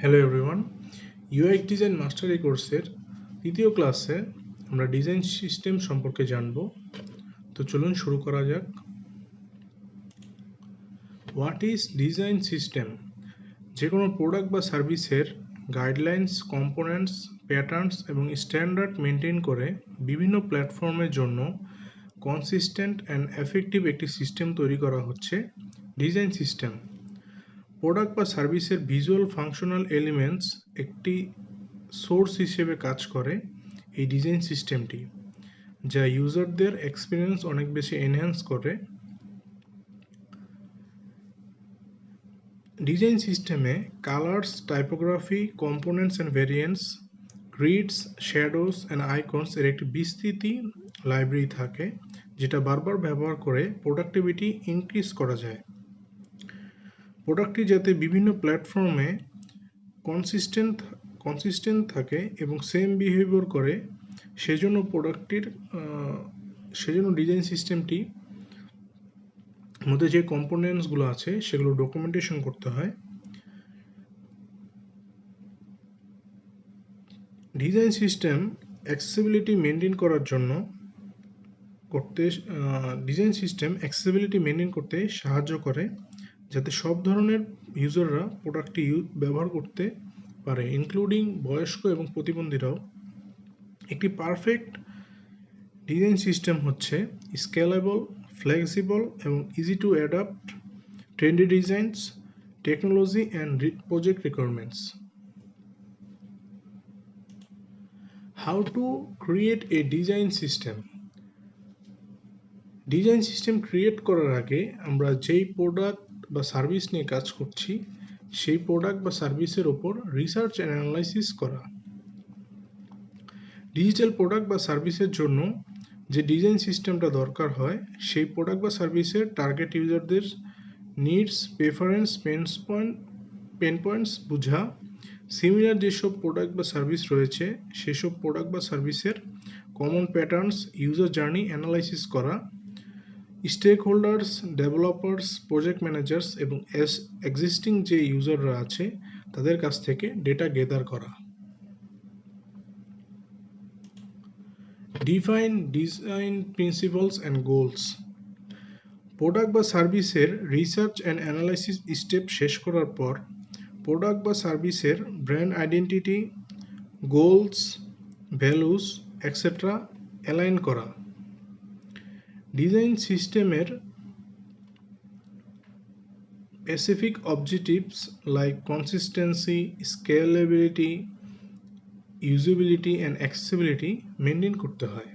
Hello everyone, UI UX design মাস্টারি কোর্সের তৃতীয় ক্লাসে আমরা ডিজাইন সিস্টেম সম্পর্কে জানব। তো চলুন শুরু করা যাক। What is design system? যে কোনো প্রোডাক্ট বা সার্ভিসের গাইডলাইন্স, কম্পোনেন্টস, প্যাটার্নস এবং স্ট্যান্ডার্ড মেনটেন করে বিভিন্ন প্ল্যাটফর্মের জন্য কনসিস্টেন্ট অ্যান্ড এফেক্টিভ একটি সিস্টেম তৈরি করা হচ্ছে ডিজাইন সিস্টেম। প্রোডাক্ট বা সার্ভিসের ভিজুয়াল ফাংশনাল এলিমেন্টস একটি সোর্স হিসেবে কাজ করে এই ডিজাইন সিস্টেমটি, যা ইউজারদের এক্সপিরিয়েন্স অনেক বেশি এনহ্যান্স করে। ডিজাইন সিস্টেমে colours, typography, components and variants, greets, shadows and icons এর একটি বিস্তৃতি লাইব্রেরি থাকে, যেটা বারবার ব্যবহার করে প্রোডাক্টিভিটি ইনক্রিজ করা যায়। প্রোডাক্টটি যাতে বিভিন্ন প্ল্যাটফর্মে কনসিস্টেন্ট থাকে এবং সেম বিহেভিয়ার করে, সেজন্য ডিজাইন সিস্টেমটি মধ্যে যে কম্পোনেন্টসগুলো আছে সেগুলো ডকুমেন্টেশন করতে হয়। ডিজাইন সিস্টেম অ্যাক্সেসিবিলিটি মেনটেন করতে সাহায্য করে, যাতে সব ধরনের ইউজাররা প্রোডাক্টটি ব্যবহার করতে পারে, ইনক্লুডিং বয়স্ক এবং প্রতিবন্ধীরাও। একটি পারফেক্ট ডিজাইন সিস্টেম হচ্ছে স্কেলেবল, ফ্লেক্সিবল এবং easy to adapt trendy designs, technology and project requirements. How to create a design system? Design system create করার আগে আমরা যেই প্রোডাক্ট বা সার্ভিস নিয়ে কাজ করছি সেই প্রোডাক্ট বা সার্ভিসের ওপর রিসার্চ অ্যান্ড অ্যানালাইসিস করা। ডিজিটাল প্রোডাক্ট বা সার্ভিসের জন্য যে ডিজাইন সিস্টেমটা দরকার হয়, সেই প্রোডাক্ট বা সার্ভিসের টার্গেট ইউজারদের নিডস, প্রেফারেন্স, পেন পয়েন্টস বোঝা, সিমিলার যেসব প্রোডাক্ট বা সার্ভিস রয়েছে সেসব প্রোডাক্ট বা সার্ভিসের common patterns, user journey analysis করা, stake holders, developers, project managers এবং এক্সিস্টিং যে ইউজাররা আছে তাদের কাছ থেকে ডেটা গেদার করা। Define design principles and goals. Product বা সার্ভিসের রিসার্চ অ্যান্ড অ্যানালাইসিস স্টেপ শেষ করার পর প্রোডাক্ট বা সার্ভিসের brand identity, goals, values etcetera align করা। ডিজাইন সিস্টেমের specific objectives like consistency, scalability, usability and accessibility maintain করতে হয়।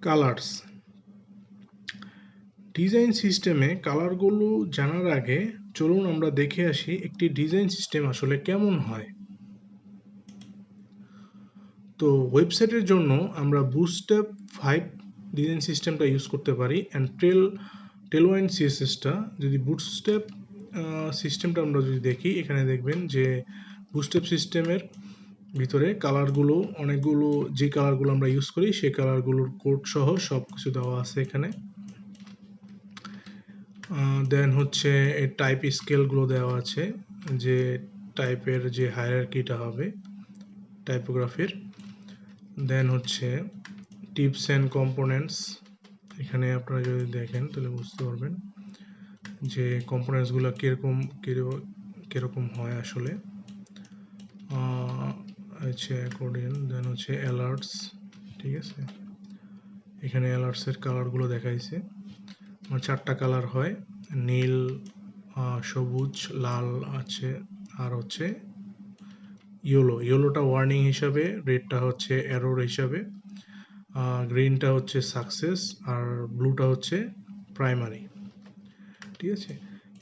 কালার্স। ডিজাইন সিস্টেমে কালারগুলো জানার আগে চলুন আমরা দেখে আসি একটি ডিজাইন সিস্টেম আসলে কেমন হয়। তো ওয়েবসাইটের জন্য আমরা বুটস্ট্র্যাপ 5 ডিজাইন সিস্টেমটা ইউজ করতে পারি, অ্যান্ড টেলওয়াইন সিএসএসটা। যদি বুটস্ট্র্যাপ সিস্টেমটা আমরা যদি দেখি, এখানে দেখবেন যে বুটস্ট্র্যাপ সিস্টেমের ভিতরে কালারগুলো অনেকগুলো, যে কালারগুলো আমরা ইউজ করি সেই কালারগুলোর কোড সহ সব কিছু দেওয়া আছে এখানে। দেন হচ্ছে এই টাইপ স্কেলগুলো দেওয়া আছে, যে টাইপের যে হায়ারার্কিটা হবে টাইপোগ্রাফির। দেন হচ্ছে টিপস অ্যান্ড কম্পোনেন্টস। এখানে আপনারা যদি দেখেন তাহলে বুঝতে পারবেন যে কম্পোনেন্টসগুলো কীরকম হয় আসলে। হচ্ছে অ্যাকর্ডিয়ন। দেন হচ্ছে অ্যালার্টস, ঠিক আছে। এখানে অ্যালার্টসের কালারগুলো দেখাইছে, 4টা কালার হয়, নীল, সবুজ, লাল আছে, আর হচ্ছে ইয়েলোটা ওয়ার্নিং হিসাবে, রেডটা হচ্ছে এরর হিসাবে, গ্রিনটা হচ্ছে সাকসেস, আর ব্লুটা হচ্ছে প্রাইমারি, ঠিক আছে।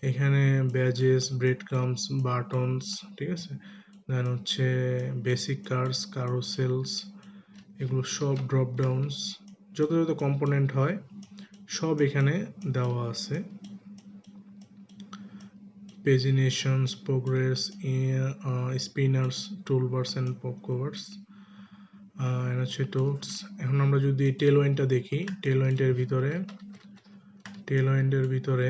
এখানে ব্যাজেস, ব্রেড ক্রাম্পস, বাটনস, ঠিক আছে। দেন হচ্ছে বেসিক কার্স, কারোসেলস, এগুলো সব ড্রপ ডাউনস, যত কম্পোনেন্ট হয় সব এখানে দেওয়া আছে। Paginations, progress, spinners, toolbars and popovers, হচ্ছে টোটস। এখন আমরা যদি টেলওয়াইনটা দেখি, টেলওয়াইনটার ভিতরে টেলউইন্ডের ভিতরে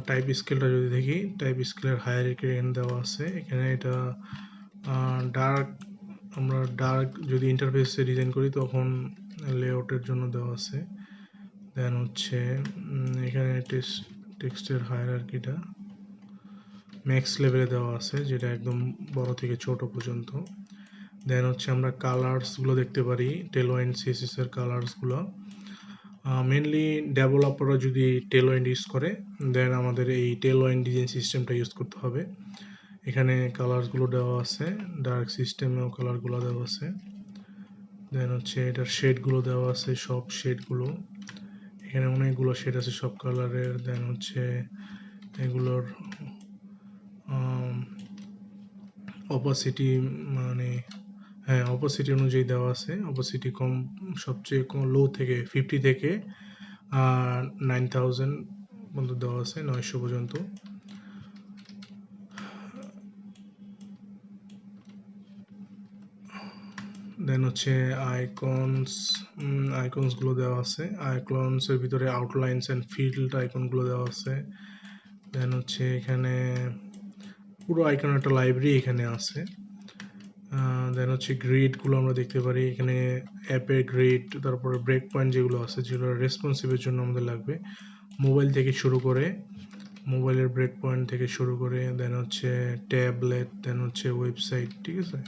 টাইপ স্কেলটা যদি দেখি, টাইপ স্কেলের হায়ারার্কি এখানে দেওয়া আছে। এখানে এটা ডার্ক, আমরা ডার্ক যদি ইন্টারফেসে ডিজাইন করি তখন লেআউটের জন্য দেওয়া আছে। দেন হচ্ছে এখানে টেক্সটের হায়ারার্কিটা ম্যাক্স লেভেলে দেওয়া আছে, যেটা একদম বড় থেকে ছোট পর্যন্ত। দেন হচ্ছে আমরা কালার্সগুলো দেখতে পারি, টেলউইন্ড সিএসএস এর কালার্সগুলো। মেনলি ডেভেলপাররা যদি টেলউইন্ড ইউজ করে দেন আমাদের এই টেলউইন্ড ডিজাইন সিস্টেমটা ইউজ করতে হবে। এখানে কালারগুলো দেওয়া আছে, ডার্ক সিস্টেমেও কালারগুলো দেওয়া আছে। দেন হচ্ছে এটার শেডগুলো দেওয়া আছে, সব শেডগুলো এখানে অনেকগুলো শেড আছে সব কালারের। দেন হচ্ছে এগুলোর অপাসিটি, মানে হ্যাঁ অপাসিটি অনুযায়ী দেওয়া আছে। অপাসিটি কম, সবচেয়ে কম লো থেকে 50 থেকে 9000 পর্যন্ত দেওয়া আছে, 900 পর্যন্ত। দেন হচ্ছে আইকনসগুলো দেওয়া আছে। আইকনসের ভিতরে আউটলাইনস অ্যান্ড ফিল্ড আইকনগুলো দেওয়া আছে। দেন হচ্ছে এখানে পুরো আইকনের একটা লাইব্রেরি এখানে আছে। দেন হচ্ছে গ্রিডগুলো আমরা দেখতে পারি এখানে, অ্যাপের গ্রিড, তারপরে ব্রেক পয়েন্ট যেগুলো আছে, যেগুলো রেসপন্সিভের জন্য আমাদের লাগবে, মোবাইল থেকে শুরু করে, মোবাইলের ব্রেক পয়েন্ট থেকে শুরু করে, দেন হচ্ছে ট্যাবলেট, দেন হচ্ছে ওয়েবসাইট, ঠিক আছে,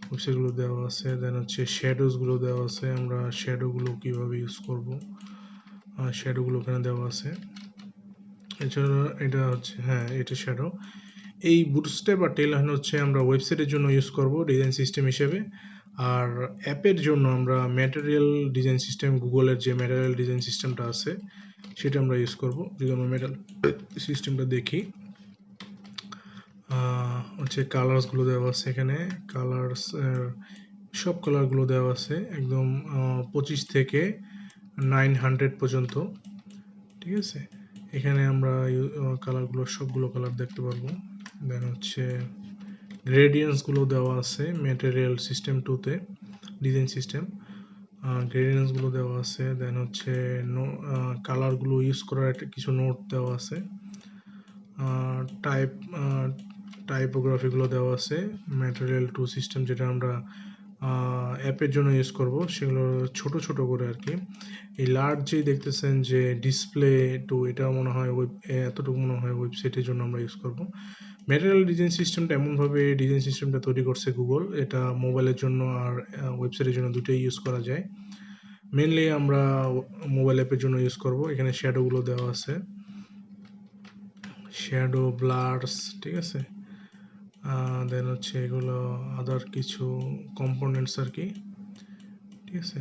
ওয়েবসাইটগুলো দেওয়া আছে। দেন হচ্ছে শ্যাডোজগুলো দেওয়া আছে, আমরা শ্যাডোগুলো কীভাবে ইউজ করব, শ্যাডোগুলো এখানে দেওয়া আছে। এছাড়া এটা হচ্ছে, হ্যাঁ এটা শ্যাডো। এই বুটস্ট্র্যাপ আর টেলউইন্ড হচ্ছে আমরা ওয়েবসাইটের জন্য ইউজ করব ডিজাইন সিস্টেম হিসেবে। আর অ্যাপের জন্য আমরা ম্যাটেরিয়াল ডিজাইন সিস্টেম, গুগলের যে ম্যাটেরিয়াল ডিজাইন সিস্টেমটা আছে সেটা আমরা ইউজ করব। যদি আমরা ম্যাটেরিয়াল সিস্টেমটা দেখি, হচ্ছে কালার্সগুলো দেওয়া আছে এখানে, কালার্স সব কালারগুলো দেওয়া আছে একদম 25 থেকে 900 পর্যন্ত, ঠিক আছে। এখানে আমরা কালারগুলো সবগুলো কালার দেখতে পারবো। দেন হচ্ছে গ্রেডিয়েন্টসগুলো দেওয়া আছে ম্যাটেরিয়াল সিস্টেম 2-তে, ডিজাইন সিস্টেম গ্রেডিয়েন্টসগুলো দেওয়া আছে। দেন হচ্ছে কালারগুলো ইউজ করার একটা কিছু নোট দেওয়া আছে। টাইপোগ্রাফিগুলো দেওয়া আছে ম্যাটেরিয়াল 2 সিস্টেম, যেটা আমরা অ্যাপের জন্য ইউজ করব, সেগুলো ছোট ছোট করে আর কি। এই লার্জ যে দেখতেছেন যে ডিসপ্লে টু, এটা মনে হয় এতটুকু মনে হয় ওয়েবসাইটের জন্য আমরা ইউজ করব। ম্যাটেরিয়াল ডিজাইন সিস্টেমটা এমনভাবে ডিজাইন সিস্টেমটা তৈরি করছে গুগল, এটা মোবাইলের জন্য আর ওয়েবসাইটের জন্য দুটোই ইউজ করা যায়। মেনলি আমরা মোবাইল অ্যাপের জন্য ইউজ করব। এখানে শ্যাডোগুলো দেওয়া আছে, শ্যাডো, ব্লার্স, ঠিক আছে। দেন হচ্ছে এগুলো আদার কিছু কম্পোনেন্টস আর কি, ঠিক আছে।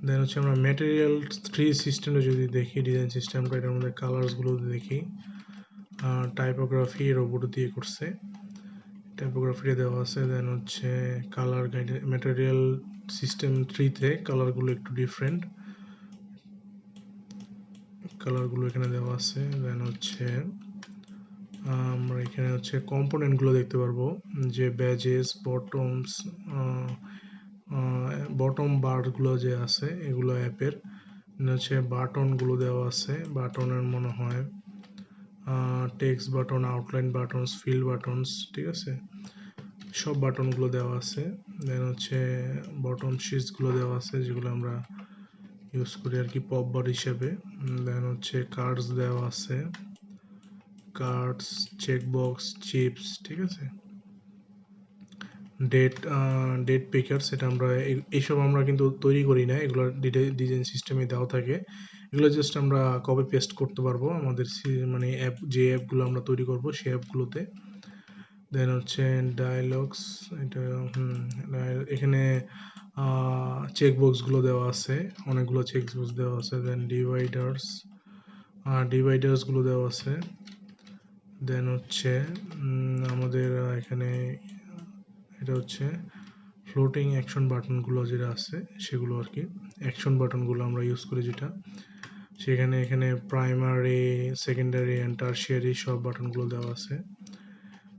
দেন হচ্ছে আমরা ম্যাটেরিয়াল 3 সিস্টেমে যদি দেখি ডিজাইন সিস্টেমটা, এটার মধ্যে কালার্সগুলো দেখি, টাইপোগ্রাফি রোবট দিয়ে করছে, টাইপোগ্রাফিটা দেওয়া আছে। দেন হচ্ছে কালার গাইড, ম্যাটেরিয়াল সিস্টেম 3-তে কালারগুলো একটু ডিফারেন্ট, কালারগুলো এখানে দেওয়া আছে। দেন হচ্ছে আমরা এখানে হচ্ছে কম্পোনেন্টগুলো দেখতে পারবো, যে ব্যাজেস, বটম বারগুলো যে আছে এগুলো অ্যাপের। হচ্ছে বাটনগুলো দেওয়া আছে, বাটনের মনে হয় text button, outline buttons, fill buttons, ঠিক আছে, সব বাটনগুলো দেওয়া আছে। দেন হচ্ছে বটন শিটসগুলো দেওয়া আছে, যেগুলো আমরা ইউজ করি আর কি পপ বার হিসেবে। দেন হচ্ছে কার্ডস দেওয়া আছে, কার্ডস, চেকবক্স, চিপস, ঠিক আছে, ডেট পিকার, সেটা আমরা এইসব আমরা কিন্তু তৈরি করি না, এগুলো ডিজাইন সিস্টেমে দেওয়া থাকে। এগুলো জাস্ট আমরা কপি পেস্ট করতে পারবো আমাদের মানে অ্যাপ, যে অ্যাপগুলো আমরা তৈরি করব সেই অ্যাপগুলোতে। দেন হচ্ছে ডায়লগস, এটা এখানে চেকবক্সগুলো দেওয়া আছে, অনেকগুলো চেকবক্স দেওয়া আছে। দেন ডিভাইডার্সগুলো দেওয়া আছে। দেন হচ্ছে আমাদের এখানে এটা হচ্ছে ফ্লোটিং অ্যাকশন বাটনগুলো যেটা আছে সেগুলো আর কি, অ্যাকশন বাটনগুলো আমরা ইউজ করি যেটা, সেখানে এখানে প্রাইমারি, সেকেন্ডারি অ্যান্ড টারশিয়ারি সব বাটনগুলো দেওয়া আছে।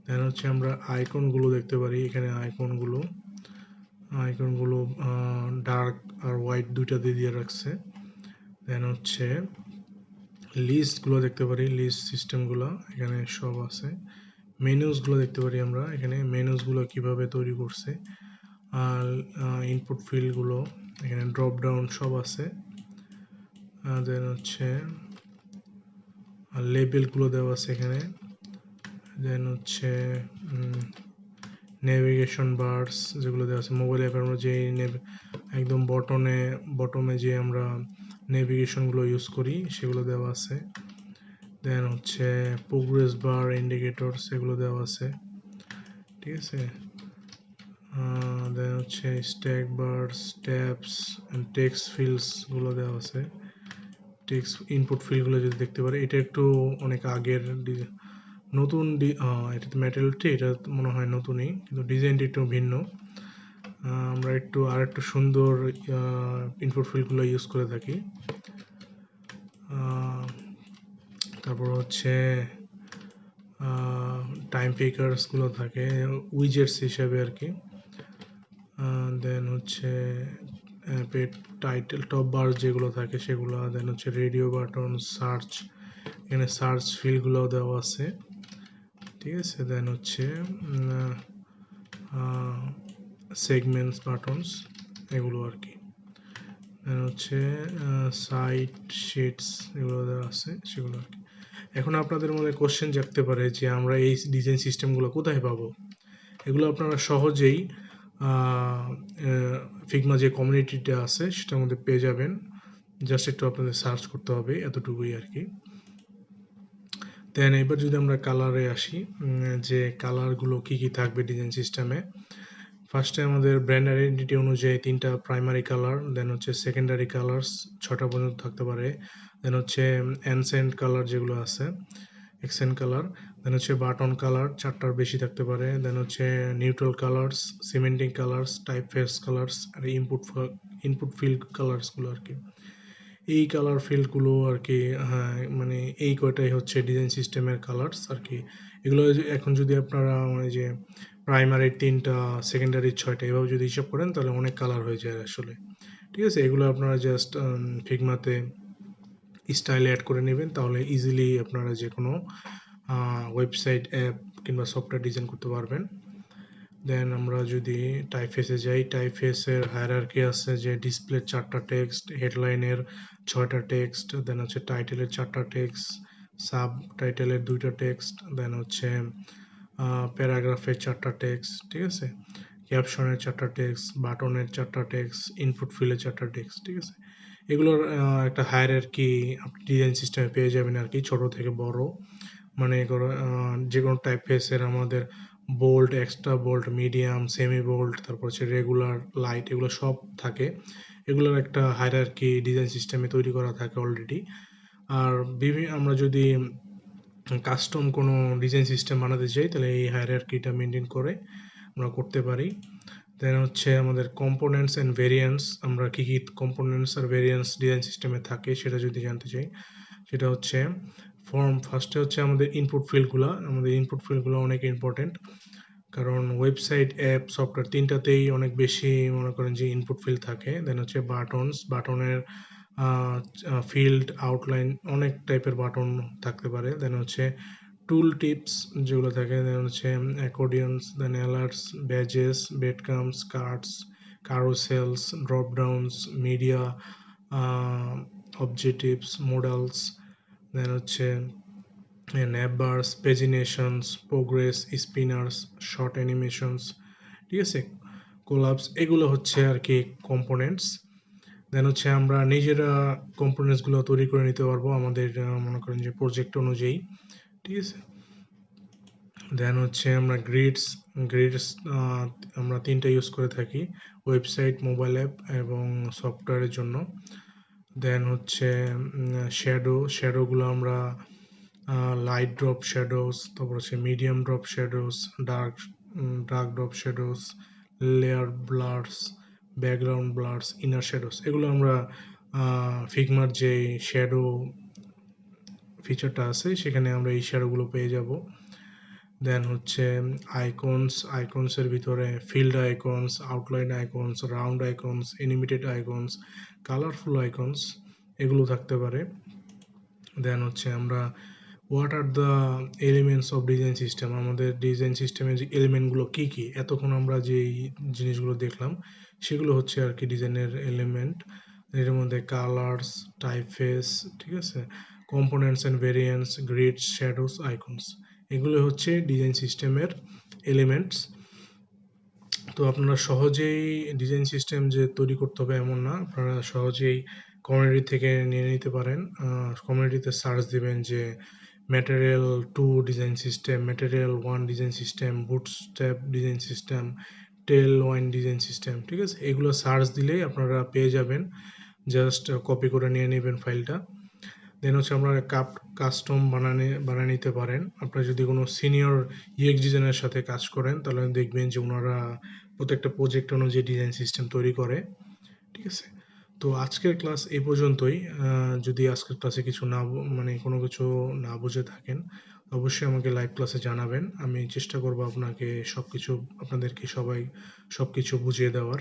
দেন হচ্ছে আমরা আইকনগুলো দেখতে পারি, এখানে আইকনগুলো ডার্ক আর হোয়াইট দুইটা দিয়ে রাখছে। দেন হচ্ছে লিস্টগুলো দেখতে পারি, লিস্ট সিস্টেমগুলো এখানে সব আছে। মেনুসগুলো দেখতে পারি আমরা এখানে, মেনুসগুলো কিভাবে তৈরি করছে। আর ইনপুট ফিল্ডগুলো এখানে ড্রপ ডাউন সব আছে। দেন হচ্ছে লেবেলগুলো দেওয়া আছে এখানে। দেন হচ্ছে নেভিগেশন বারস যেগুলো দেওয়া আছে মোবাইল অ্যাপের আমরা যে একদম বটমে যে আমরা নেভিগেশনগুলো ইউজ করি সেগুলো দেওয়া আছে। দেন হচ্ছে প্রোগ্রেস বার, ইন্ডিকেটরস এগুলো দেওয়া আছে, ঠিক আছে। দেন হচ্ছে stack bars, tabs and text fields গুলো দেওয়া আছে। টেক্সট ইনপুট ফিল্ডগুলো যদি দেখতে পারি, এটা একটু অনেক আগের নতুন এটা ম্যাটেরিয়ালটি এটা মনে হয় নতুনই, কিন্তু ডিজাইনটা একটু ভিন্ন। আমরা আর একটু সুন্দর ইনপুট ফিল্ডগুলো ইউজ করে থাকি। তারপর হচ্ছে টাইম পিকার্সগুলো থাকে উইজেটস হিসাবে আর কি। দেন হচ্ছে টাইটেল টপ বার যেগুলো থাকে সেগুলো। দেন হচ্ছে রেডিও বাটন, সার্চ, এখানে সার্চ ফিল্ডগুলো দেওয়া আছে, ঠিক আছে। দেন হচ্ছে সেগমেন্টস বাটনস এগুলো আর কি। দেন হচ্ছে সাইট শিটস এগুলো দেওয়া আছে সেগুলো আর কি। এখন আপনাদের মধ্যে কোশ্চেন জাগতে পারে যে আমরা এই ডিজাইন সিস্টেমগুলো কোথায় পাবো। এগুলো আপনারা সহজেই ফিগমা যে কমিউনিটিটা আছে সেটার মধ্যে পেয়ে যাবেন। জাস্ট একটু আপনাদের সার্চ করতে হবে, এতটুকুই আর কি। দেন এবার যদি আমরা কালারে আসি, যে কালারগুলো কি কি থাকবে ডিজাইন সিস্টেমে। ফার্স্টে আমাদের ব্র্যান্ড আইডেন্টিটি অনুযায়ী 3টা প্রাইমারি কালার, দেন হচ্ছে সেকেন্ডারি কালার্স 6টা পর্যন্ত থাকতে পারে। দেন হচ্ছে অ্যানসেন্ট কালার যেগুলো আছে, এক্সেন্ট কালার। দেন হচ্ছে বাটন কালার 4টার বেশি থাকতে পারে। দেন হচ্ছে neutral colours, semantic colours, type face colours আর ইনপুট ফিল্ড কালার্সগুলো আর কি। এই কালার ফিল্ডগুলো আর কি, হ্যাঁ মানে এই কয়টাই হচ্ছে ডিজাইন সিস্টেমের কালার্স আর কি। এগুলো এখন যদি আপনারা মানে যে প্রাইমারি 3টা, সেকেন্ডারি 6টা এভাবে যদি হিসাব করেন তাহলে অনেক কালার হয়ে যায় আসলে, ঠিক আছে। এগুলো আপনারা জাস্ট ফিগমাতে স্টাইল অ্যাড করে নেবেন, তাহলে ইজিলি আপনারা যে কোনো ওয়েবসাইট, অ্যাপ কিংবা সফটওয়্যার ডিজাইন করতে পারবেন। দেন আমরা যদি টাইপফেসে যাই, টাইপফেসের হায়ারার্কি আছে যে ডিসপ্লের 4টা টেক্সট, হেডলাইনের 6টা টেক্সট, দেন হচ্ছে টাইটেলের 4টা টেক্সট, সাব টাইটেলের 2টা টেক্সট, দেন হচ্ছে প্যারাগ্রাফের 4টা টেক্সট, ঠিক আছে। ক্যাপশনের 4টা টেক্সট, বাটনের 4টা টেক্সট, ইনপুট ফিল্ডের 4টা টেক্সট, ঠিক আছে। এগুলোর একটা হায়ারার্কি আপনি ডিজাইন সিস্টেমে পেয়ে যাবেন আর কি, ছোট থেকে বড়। মানে করো যে কোনো টাইপফেসের আমাদের bold, extra bold, medium, semi bold, তারপর হচ্ছে রেগুলার, লাইট এগুলো সব থাকে। এগুলোর একটা হায়ারার্কি ডিজাইন সিস্টেমে তৈরি করা থাকে অলরেডি। আর আমরা যদি কাস্টম কোনো ডিজাইন সিস্টেম বানাতে চাই তাহলে এই হায়ারার্কিটা মেনটেন করে আমরা করতে পারি। দেন হচ্ছে আমাদের কম্পোনেন্টস অ্যান্ড ভেরিয়েন্টস, আমরা কী কী কম্পোনেন্টস আর ভেরিয়েন্টস ডিজাইন সিস্টেমে থাকে সেটা যদি জানতে চাই, সেটা হচ্ছে ফার্স্টে হচ্ছে আমাদের ইনপুট ফিল্ডগুলো অনেক ইম্পর্টেন্ট। কারণ ওয়েবসাইট, অ্যাপ, সফটওয়্যার 3টাতেই অনেক বেশি মনে করেন যে ইনপুট ফিল্ড থাকে। দেন হচ্ছে বাটনের ফিল্ড, আউটলাইন, অনেক টাইপের বাটন থাকতে পারে। দেন হচ্ছে টুল টিপস যেগুলো থাকে, দেন হচ্ছে accordions, then alerts, badges, breadcrumbs, cards, carousels, drop downs, media, objectives, modals, then হচ্ছে navbars, paginations, progress, spinners, short animations, ঠিক আছে, কোলাপস, এগুলো হচ্ছে আর কি কম্পোনেন্টস। দেন হচ্ছে আমরা নিজেরা কম্পোনেন্টসগুলো তৈরি করে নিতে পারবো আমাদের মনে করেন যে প্রজেক্ট অনুযায়ী, ঠিক আছে। দেন হচ্ছে আমরা গ্রিডস আমরা 3টা ইউজ করে থাকি, ওয়েবসাইট, মোবাইল অ্যাপ এবং সফটওয়্যারের জন্য। দেন হচ্ছে শ্যাডোগুলো আমরা লাইট ড্রপ শ্যাডোস, তারপর হচ্ছে medium drop shadows, dark drop shadows, layer blurs, background blurs, inner shadows, এগুলো আমরা ফিগমার যে শ্যাডো ফিচারটা আছে সেখানে আমরা এই শ্যাডোগুলো পেয়ে যাব। দেন হচ্ছে আইকনসের ভিতরে field icons, outline icons, round icons, animated icons, colourful icons এগুলো থাকতে পারে। দেন হচ্ছে আমরা what are the elements of design system, আমাদের ডিজাইন সিস্টেমের যে এলিমেন্টগুলো কী কী, এতক্ষণ আমরা যেই জিনিসগুলো দেখলাম সেগুলো হচ্ছে আর কি ডিজাইনের এলিমেন্ট। এর মধ্যে কালার্স, টাইপফেস, ঠিক আছে, components and variants, greets, shadows, icons, এগুলো হচ্ছে ডিজাইন সিস্টেমের এলিমেন্টস। তো আপনারা সহজেই ডিজাইন সিস্টেম যে তৈরি করতে হবে এমন না, আপনারা সহজেই কমিউনিটি থেকে নিয়ে নিতে পারেন। কমিউনিটিতে সার্চ দিবেন যে material 2 design system, material 1 design system, Bootstrap design system, Tailwind design system, ঠিক আছে, এগুলো সার্চ দিলেই আপনারা পেয়ে যাবেন। জাস্ট কপি করে নিয়ে নেবেন ফাইলটা। দেন হচ্ছে আমরা কাস্টম বানিয়ে নিতে পারেন। আপনারা যদি কোনো সিনিয়র ইউএক্স ডিজাইনের সাথে কাজ করেন তাহলে দেখবেন যে ওনারা প্রত্যেকটা প্রজেক্ট অনুযায়ী ডিজাইন সিস্টেম তৈরি করে, ঠিক আছে। তো আজকের ক্লাস এই পর্যন্তই। যদি আজকের ক্লাসে কিছু না মানে কোনো কিছু না বুঝে থাকেন অবশ্যই আমাকে লাইভ ক্লাসে জানাবেন। আমি চেষ্টা করব আপনাদেরকে সবাই সবকিছু বুঝিয়ে দেওয়ার।